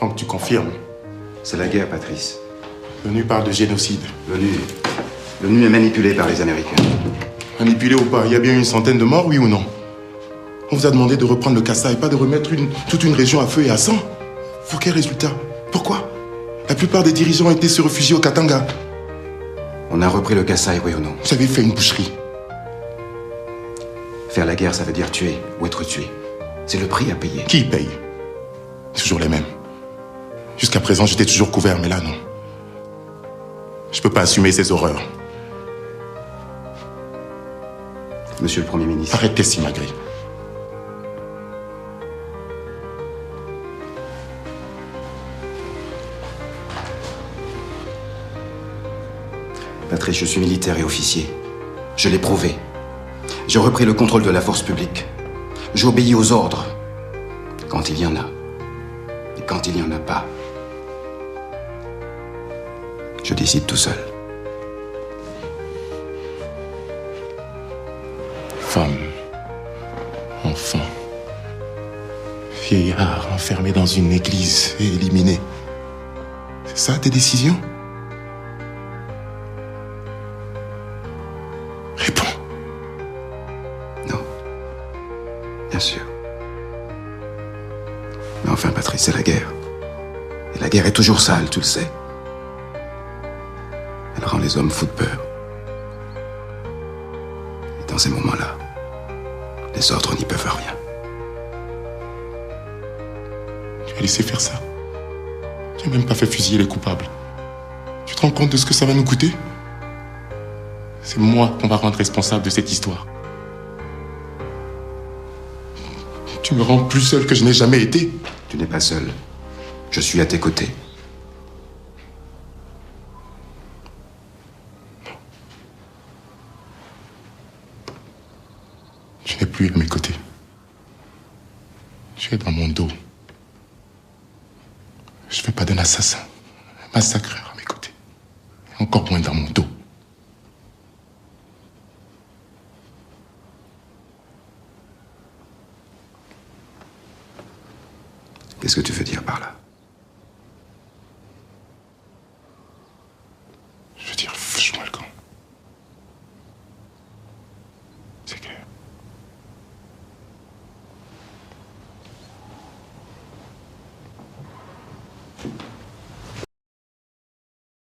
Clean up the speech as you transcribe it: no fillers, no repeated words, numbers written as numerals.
Donc tu confirmes? C'est la guerre, Patrice. L'ONU parle de génocide. L'ONU est manipulée par les Américains. Manipulé ou pas, il y a bien une centaine de morts, oui ou non? On vous a demandé de reprendre le Kasaï, pas de remettre toute une région à feu et à sang. Pour quel résultat? Pourquoi? La plupart des dirigeants ont été se réfugier au Katanga. On a repris le Kasaï, oui ou non? Vous avez fait une boucherie. Faire la guerre, ça veut dire tuer ou être tué. C'est le prix à payer. Qui paye? Toujours les mêmes. Jusqu'à présent, j'étais toujours couvert, mais là, non. Je peux pas assumer ces horreurs. Monsieur le Premier ministre. Arrêtez, Simagré. Patrice, je suis militaire et officier. Je l'ai prouvé. J'ai repris le contrôle de la force publique. J'obéis aux ordres. Quand il y en a. Et quand il n'y en a pas. Je décide tout seul. Femme, enfant, vieillard enfermé dans une église et éliminé. C'est ça tes décisions? Réponds. Non. Bien sûr. Mais enfin, Patrice, c'est la guerre. Et la guerre est toujours sale, tu le sais. Elle rend les hommes fous de peur. Et dans ces moments-là, les ordres n'y peuvent rien. Tu as laissé faire ça. Tu n'as même pas fait fusiller les coupables. Tu te rends compte de ce que ça va nous coûter? C'est moi qu'on va rendre responsable de cette histoire. Tu me rends plus seul que je n'ai jamais été. Tu n'es pas seul. Je suis à tes côtés. Tu n'es plus à mes côtés. Tu es dans mon dos. Je ne veux pas d'un assassin, un massacreur à mes côtés. Et encore moins dans mon dos. Qu'est-ce que tu veux dire par là?